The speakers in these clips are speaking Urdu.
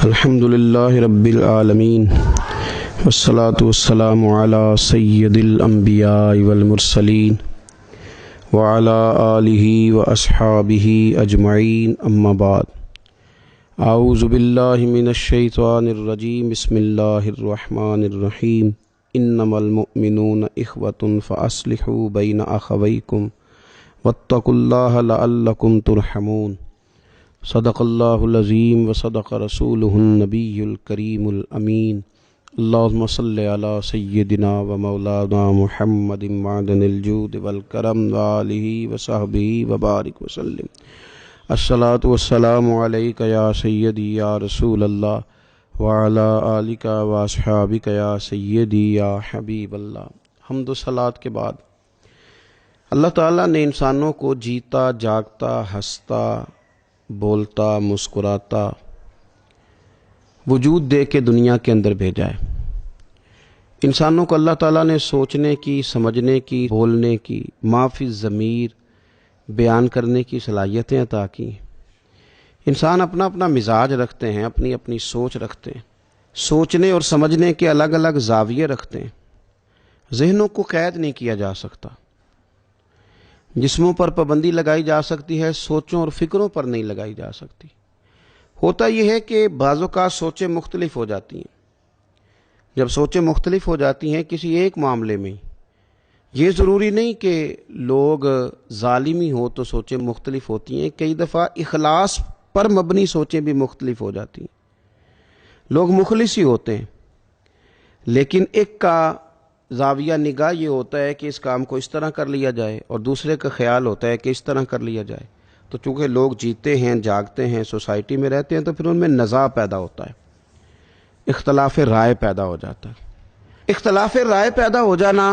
الحمد للہ رب العالمین والصلاة والسلام علی سید الانبیاء والمرسلین وعلی آلہ واصحابہ اجمعین اما بعد اعوذ باللہ من الشیطان الرجیم بسم اللہ الرحمن الرحیم انما المؤمنون اخوة فاصلحوا بین اخویکم واتقوا اللہ لعلکم ترحمون صدق اللہ العظیم وصدق رسولہ النبی الکریم الامین اللہم صلی علی سیدنا و مولانا محمد معدن الجود والکرم وآلہ وصحبہ وبارک وسلم الصلاۃ والسلام علیک یا سیدی یا رسول اللہ وعلی آلک واصحابک یا سیدی یا حبیب اللہ۔ حمد و صلاۃ کے بعد اللہ تعالیٰ نے انسانوں کو جیتا جاگتا ہنستا بولتا مسکراتا وجود دے کے دنیا کے اندر بھیجا ہے۔ انسانوں کو اللہ تعالیٰ نے سوچنے کی، سمجھنے کی، بولنے کی، ما فی الضمیر بیان کرنے کی صلاحیتیں عطا کی۔ انسان اپنا اپنا مزاج رکھتے ہیں، اپنی اپنی سوچ رکھتے ہیں، سوچنے اور سمجھنے کے الگ الگ زاویے رکھتے ہیں۔ ذہنوں کو قید نہیں کیا جا سکتا، جسموں پر پابندی لگائی جا سکتی ہے، سوچوں اور فکروں پر نہیں لگائی جا سکتی۔ ہوتا یہ ہے کہ بعض اوقات سوچیں مختلف ہو جاتی ہیں۔ جب سوچیں مختلف ہو جاتی ہیں کسی ایک معاملے میں، یہ ضروری نہیں کہ لوگ ظالمی ہو تو سوچیں مختلف ہوتی ہیں، کئی دفعہ اخلاص پر مبنی سوچیں بھی مختلف ہو جاتی ہیں۔ لوگ مخلص ہی ہوتے ہیں، لیکن ایک کا زاویہ نگاہ یہ ہوتا ہے کہ اس کام کو اس طرح کر لیا جائے، اور دوسرے کا خیال ہوتا ہے کہ اس طرح کر لیا جائے۔ تو چونکہ لوگ جیتے ہیں، جاگتے ہیں، سوسائٹی میں رہتے ہیں، تو پھر ان میں نزاع پیدا ہوتا ہے، اختلاف رائے پیدا ہو جاتا ہے۔ اختلاف رائے پیدا ہو جانا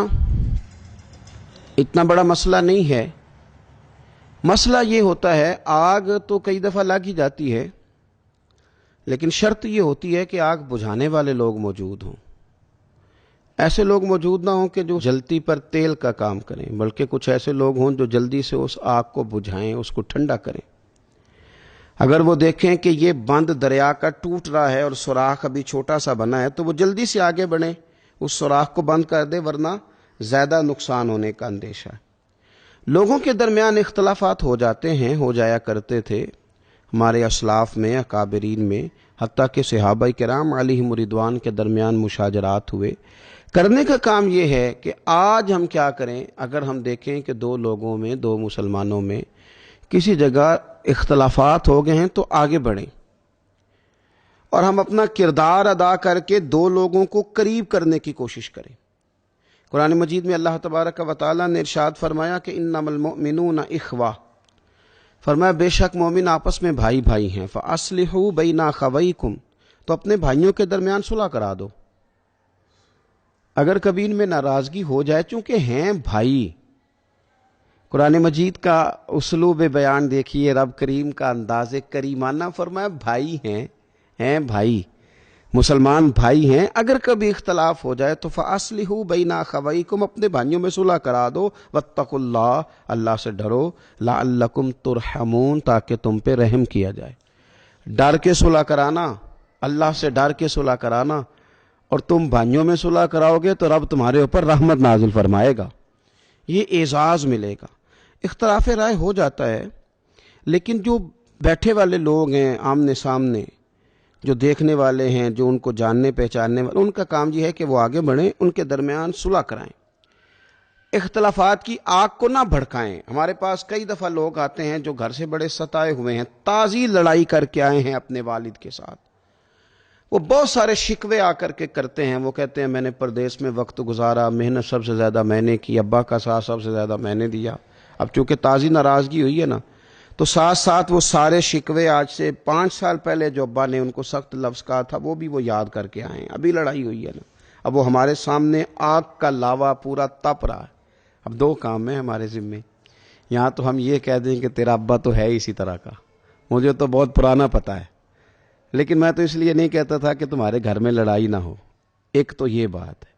اتنا بڑا مسئلہ نہیں ہے۔ مسئلہ یہ ہوتا ہے، آگ تو کئی دفعہ لگ ہی جاتی ہے، لیکن شرط یہ ہوتی ہے کہ آگ بجھانے والے لوگ موجود ہوں۔ ایسے لوگ موجود نہ ہوں کہ جو جلتی پر تیل کا کام کریں، بلکہ کچھ ایسے لوگ ہوں جو جلدی سے اس آگ کو بجھائیں، اس کو ٹھنڈا کریں۔ اگر وہ دیکھیں کہ یہ بند دریا کا ٹوٹ رہا ہے اور سوراخ ابھی چھوٹا سا بنا ہے تو وہ جلدی سے آگے بڑھیں، اس سوراخ کو بند کر دیں، ورنہ زیادہ نقصان ہونے کا اندیشہ ہے۔ لوگوں کے درمیان اختلافات ہو جاتے ہیں، ہو جایا کرتے تھے ہمارے اسلاف میں، اکابرین میں، حتیٰ کہ صحابہ کرام علیہم رضوان کے درمیان مشاجرات ہوئے۔ کرنے کا کام یہ ہے کہ آج ہم کیا کریں، اگر ہم دیکھیں کہ دو لوگوں میں، دو مسلمانوں میں کسی جگہ اختلافات ہو گئے ہیں تو آگے بڑھیں، اور ہم اپنا کردار ادا کر کے دو لوگوں کو قریب کرنے کی کوشش کریں۔ قرآن مجید میں اللہ تبارک و تعالیٰ نے ارشاد فرمایا کہ انما المؤمنون اخوہ، فرمایا بے شک مومن آپس میں بھائی بھائی ہیں۔ فاصلحوا بین اخویکم، تو اپنے بھائیوں کے درمیان صلح کرا دو۔ اگر کبھی ان میں ناراضگی ہو جائے، چونکہ ہیں بھائی، قرآن مجید کا اسلوب بیان دیکھیے، رب کریم کا انداز کریمانہ، فرمایا بھائی ہیں بھائی، مسلمان بھائی ہیں، اگر کبھی اختلاف ہو جائے تو فاصلحوا بین اخویکم، اپنے بھائیوں میں صلح کرا دو، واتقوا اللہ، اللہ سے ڈرو، لعلکم ترحمون، تاکہ تم پہ رحم کیا جائے۔ ڈر کے صلح کرانا، اللہ سے ڈر کے صلح کرانا، اور تم بھائیوں میں صلح کراؤ گے تو رب تمہارے اوپر رحمت نازل فرمائے گا، یہ اعزاز ملے گا۔ اختلاف رائے ہو جاتا ہے، لیکن جو بیٹھے والے لوگ ہیں آمنے سامنے، جو دیکھنے والے ہیں، جو ان کو جاننے پہچاننے والے، ان کا کام یہ ہے کہ وہ آگے بڑھیں، ان کے درمیان صلح کرائیں، اختلافات کی آگ کو نہ بھڑکائیں۔ ہمارے پاس کئی دفعہ لوگ آتے ہیں جو گھر سے بڑے ستائے ہوئے ہیں، تازی لڑائی کر کے آئے ہیں اپنے والد کے ساتھ، وہ بہت سارے شکوے آ کر کے کرتے ہیں۔ وہ کہتے ہیں میں نے پردیس میں وقت گزارا، محنت سب سے زیادہ میں نے کی، ابا کا ساتھ سب سے زیادہ میں نے دیا۔ اب چونکہ تازی ناراضگی ہوئی ہے نا، تو ساتھ ساتھ وہ سارے شکوے آج سے 5 سال پہلے جو ابا نے ان کو سخت لفظ کہا تھا وہ بھی وہ یاد کر کے آئے ہیں۔ ابھی لڑائی ہوئی ہے نا، اب وہ ہمارے سامنے آگ کا لاوا پورا تپ رہا ہے۔ اب 2 کام ہیں ہمارے ذمے، یہاں تو ہم یہ کہہ دیں کہ تیرا ابا تو ہے اسی طرح کا، مجھے تو بہت پرانا پتہ ہے، لیکن میں تو اس لیے نہیں کہتا تھا کہ تمہارے گھر میں لڑائی نہ ہو۔ ایک تو یہ بات ہے،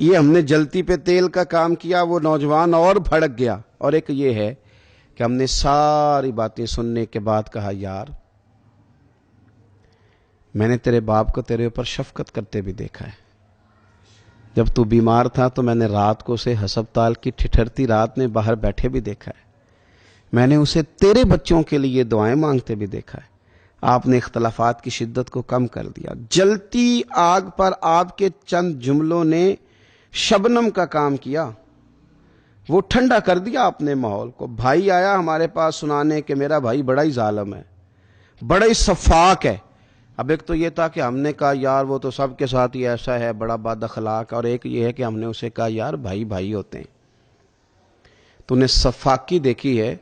یہ ہم نے جلتی پہ تیل کا کام کیا، وہ نوجوان اور بھڑک گیا۔ اور ایک یہ ہے کہ ہم نے ساری باتیں سننے کے بعد کہا یار میں نے تیرے باپ کو تیرے اوپر شفقت کرتے بھی دیکھا ہے. جب تو بیمار تھا تو میں نے رات کو اسے ہسپتال کی ٹھٹھرتی رات میں باہر بیٹھے بھی دیکھا ہے. میں نے اسے تیرے بچوں کے لیے دعائیں مانگتے بھی دیکھا ہے. آپ نے اختلافات کی شدت کو کم کر دیا. جلتی آگ پر آپ کے چند جملوں نے شبنم کا کام کیا. وہ ٹھنڈا کر دیا اپنے ماحول کو. بھائی آیا ہمارے پاس سنانے کہ میرا بھائی بڑا ہی ظالم ہے, بڑا ہی صفاق ہے. اب ایک تو یہ تھا کہ ہم نے کہا یار وہ تو سب کے ساتھ ہی ایسا ہے, بڑا بد اخلاق, اور ایک یہ ہے کہ ہم نے اسے کہا یار بھائی بھائی ہوتے ہیں. تو نے صفاقی دیکھی ہے,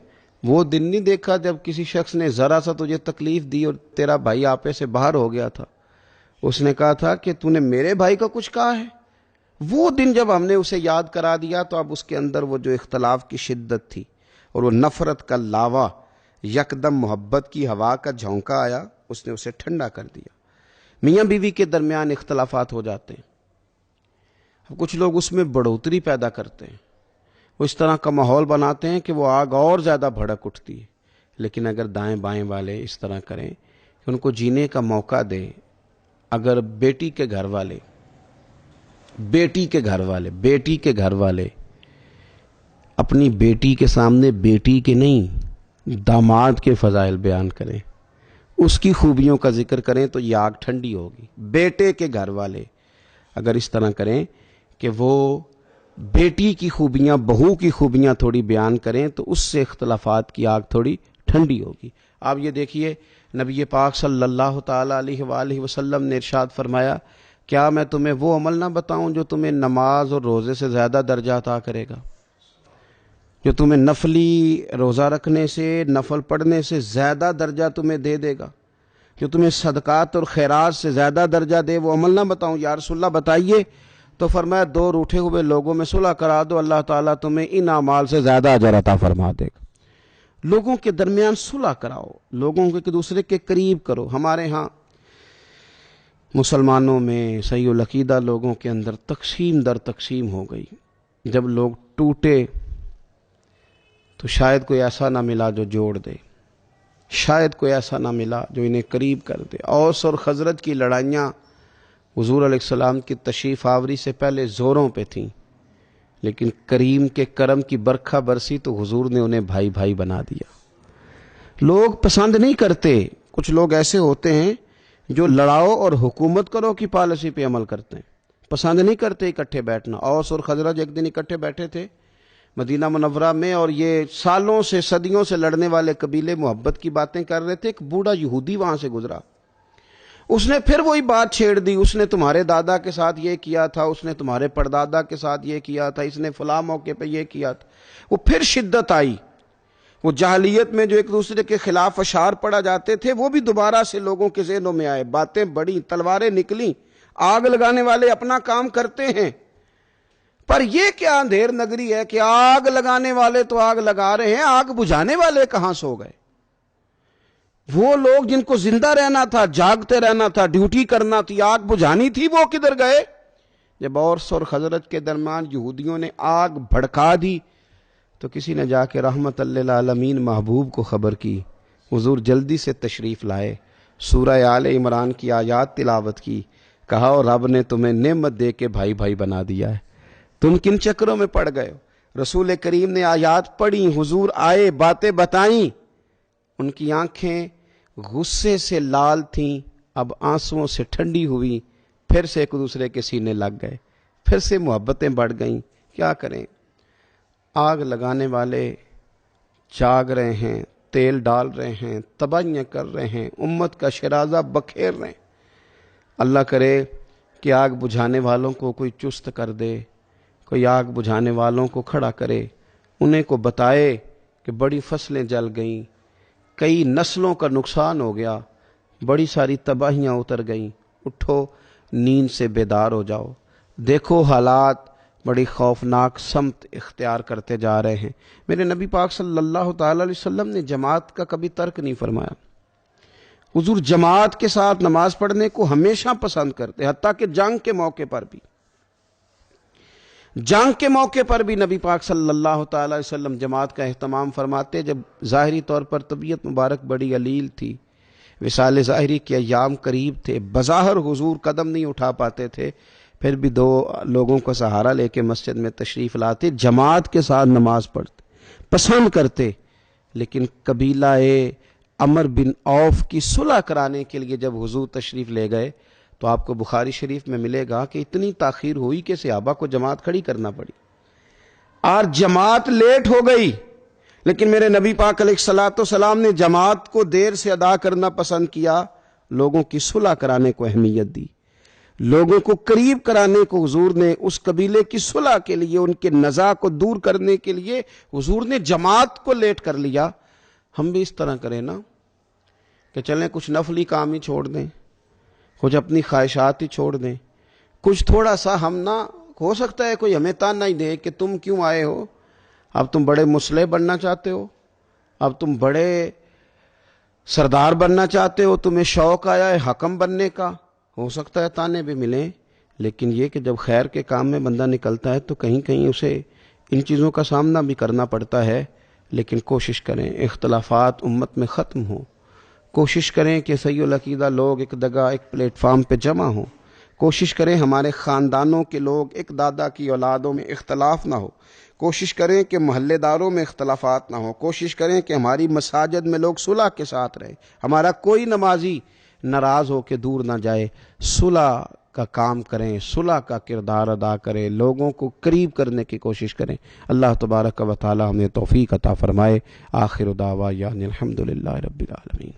وہ دن نہیں دیکھا جب کسی شخص نے ذرا سا تجھے تکلیف دی اور تیرا بھائی آپے سے باہر ہو گیا تھا. اس نے کہا تھا کہ تو نے میرے بھائی کا کچھ کہا ہے. وہ دن جب ہم نے اسے یاد کرا دیا تو اب اس کے اندر وہ جو اختلاف کی شدت تھی اور وہ نفرت کا لاوا, یکدم محبت کی ہوا کا جھونکا آیا, اس نے اسے ٹھنڈا کر دیا. میاں بیوی کے درمیان اختلافات ہو جاتے ہیں, اب کچھ لوگ اس میں بڑھوتری پیدا کرتے ہیں, وہ اس طرح کا ماحول بناتے ہیں کہ وہ آگ اور زیادہ بھڑک اٹھتی ہے. لیکن اگر دائیں بائیں والے اس طرح کریں کہ ان کو جینے کا موقع دیں, اگر بیٹی کے گھر والے اپنی بیٹی کے سامنے بیٹی کے نہیں داماد کے فضائل بیان کریں, اس کی خوبیوں کا ذکر کریں تو یہ آگ ٹھنڈی ہوگی. بیٹے کے گھر والے اگر اس طرح کریں کہ وہ بیٹی کی خوبیاں, بہو کی خوبیاں تھوڑی بیان کریں تو اس سے اختلافات کی آگ تھوڑی ٹھنڈی ہوگی. آپ یہ دیکھیے نبی پاک صلی اللہ تعالی علیہ وآلہ وسلم نے ارشاد فرمایا, کیا میں تمہیں وہ عمل نہ بتاؤں جو تمہیں نماز اور روزے سے زیادہ درجہ عطا کرے گا, جو تمہیں نفلی روزہ رکھنے سے, نفل پڑھنے سے زیادہ درجہ تمہیں دے دے گا, جو تمہیں صدقات اور خیرات سے زیادہ درجہ دے, وہ عمل نہ بتاؤں؟ یا رسول اللہ بتائیے. تو فرمایا دو روٹھے ہوئے لوگوں میں صلح کرا دو, اللہ تعالیٰ تمہیں ان اعمال سے زیادہ اجر عطا فرما دے گا. لوگوں کے درمیان صلح کراؤ, لوگوں کو ایک دوسرے کے قریب کرو. ہمارے ہاں مسلمانوں میں صحیح العقیدہ لوگوں کے اندر تقسیم در تقسیم ہو گئی. جب لوگ ٹوٹے تو شاید کوئی ایسا نہ ملا جو جوڑ دے, شاید کوئی ایسا نہ ملا جو انہیں قریب کر دے. اوس اور خزرج کی لڑائیاں حضور علیہ السلام کی تشریف آوری سے پہلے زوروں پہ تھیں, لیکن کریم کے کرم کی برکھا برسی تو حضور نے انہیں بھائی بھائی بنا دیا. لوگ پسند نہیں کرتے, کچھ لوگ ایسے ہوتے ہیں جو لڑاؤ اور حکومت کرو کی پالیسی پہ عمل کرتے ہیں, پسند نہیں کرتے اکٹھے بیٹھنا. اوس اور خزرج ایک دن اکٹھے بیٹھے تھے مدینہ منورہ میں, اور یہ سالوں سے صدیوں سے لڑنے والے قبیلے محبت کی باتیں کر رہے تھے. ایک بوڑھا یہودی وہاں سے گزرا, اس نے پھر وہی بات چھیڑ دی, اس نے تمہارے دادا کے ساتھ یہ کیا تھا, اس نے تمہارے پردادا کے ساتھ یہ کیا تھا, اس نے فلاں موقع پہ یہ کیا تھا. وہ پھر شدت آئی. وہ جاہلیت میں جو ایک دوسرے کے خلاف اشعار پڑا جاتے تھے وہ بھی دوبارہ سے لوگوں کے ذہنوں میں آئے. باتیں بڑی, تلواریں نکلیں. آگ لگانے والے اپنا کام کرتے ہیں, پر یہ کیا اندھیر نگری ہے کہ آگ لگانے والے تو آگ لگا رہے ہیں, آگ بجھانے والے کہاں سو گئے؟ وہ لوگ جن کو زندہ رہنا تھا, جاگتے رہنا تھا, ڈیوٹی کرنا تھی, آگ بجھانی تھی, وہ کدھر گئے؟ جب اوس اور خزرج کے درمیان یہودیوں نے آگ بھڑکا دی تو کسی نے جا کے رحمت للعالمین محبوب کو خبر کی. حضور جلدی سے تشریف لائے, سورہ آل عمران کی آیات تلاوت کی, کہا اور رب نے تمہیں نعمت دے کے بھائی بھائی بنا دیا ہے, تم کن چکروں میں پڑ گئے ہو؟ رسول کریم نے آیات پڑھی, حضور آئے, باتیں بتائیں, ان کی آنکھیں غصے سے لال تھیں, اب آنسوؤں سے ٹھنڈی ہوئی, پھر سے ایک دوسرے کے سینے لگ گئے, پھر سے محبتیں بڑھ گئیں. کیا کریں؟ آگ لگانے والے جاگ رہے ہیں, تیل ڈال رہے ہیں, تباہیاں کر رہے ہیں, امت کا شرازہ بکھیر رہے ہیں. اللہ کرے کہ آگ بجھانے والوں کو کوئی چست کر دے, کوئی آگ بجھانے والوں کو کھڑا کرے, انہیں کو بتائے کہ بڑی فصلیں جل گئیں, کئی نسلوں کا نقصان ہو گیا, بڑی ساری تباہیاں اتر گئیں, اٹھو نیند سے بیدار ہو جاؤ, دیکھو حالات بڑی خوفناک سمت اختیار کرتے جا رہے ہیں. میرے نبی پاک صلی اللہ تعالی علیہ وسلم نے جماعت کا کبھی ترک نہیں فرمایا. حضور جماعت کے ساتھ نماز پڑھنے کو ہمیشہ پسند کرتے, حتیٰ کہ جنگ کے موقع پر بھی نبی پاک صلی اللہ تعالی علیہ وسلم جماعت کا اہتمام فرماتے. جب ظاہری طور پر طبیعت مبارک بڑی علیل تھی, وصال ظاہری کے ایام قریب تھے، بظاہر حضور قدم نہیں اٹھا پاتے تھے، پھر بھی 2 لوگوں کو سہارا لے کے مسجد میں تشریف لاتے، جماعت کے ساتھ نماز پڑھتے، پسند کرتے۔ لیکن قبیلہ عمر بن عوف کی صلح کرانے کے لیے جب حضور تشریف لے گئے تو آپ کو بخاری شریف میں ملے گا کہ اتنی تاخیر ہوئی کہ صحابہ کو جماعت کھڑی کرنا پڑی اور جماعت لیٹ ہو گئی، لیکن میرے نبی پاک علیہ الصلوۃ والسلام نے جماعت کو دیر سے ادا کرنا پسند کیا، لوگوں کی صلح کرانے کو اہمیت دی، لوگوں کو قریب کرانے کو حضور نے، اس قبیلے کی صلح کے لیے، ان کے نزاع کو دور کرنے کے لیے حضور نے جماعت کو لیٹ کر لیا۔ ہم بھی اس طرح کریں نا کہ چلیں کچھ نفلی کام ہی چھوڑ دیں، کچھ اپنی خواہشات ہی چھوڑ دیں، کچھ تھوڑا سا ہم نہ، ہو سکتا ہے کوئی ہمیں تانا ہی دے کہ تم کیوں آئے ہو، اب تم بڑے مصلح بننا چاہتے ہو، اب تم بڑے سردار بننا چاہتے ہو، تمہیں شوق آیا ہے حکم بننے کا، ہو سکتا ہے تانے بھی ملیں، لیکن یہ کہ جب خیر کے کام میں بندہ نکلتا ہے تو کہیں کہیں اسے ان چیزوں کا سامنا بھی کرنا پڑتا ہے۔ لیکن کوشش کریں اختلافات امت میں ختم ہوں، کوشش کریں کہ صحیح العقیدہ لوگ ایک جگہ، ایک پلیٹ فارم پہ جمع ہوں، کوشش کریں ہمارے خاندانوں کے لوگ، ایک دادا کی اولادوں میں اختلاف نہ ہو، کوشش کریں کہ محلے داروں میں اختلافات نہ ہو، کوشش کریں کہ ہماری مساجد میں لوگ صلح کے ساتھ رہیں، ہمارا کوئی نمازی ناراض ہو کے دور نہ جائے، صلح کا کام کریں، صلح کا کردار ادا کریں، لوگوں کو قریب کرنے کی کوشش کریں۔ اللہ تبارک و تعالی ہمیں توفیق عطا فرمائے۔ آخر دعوانا الحمدللہ رب العالمین۔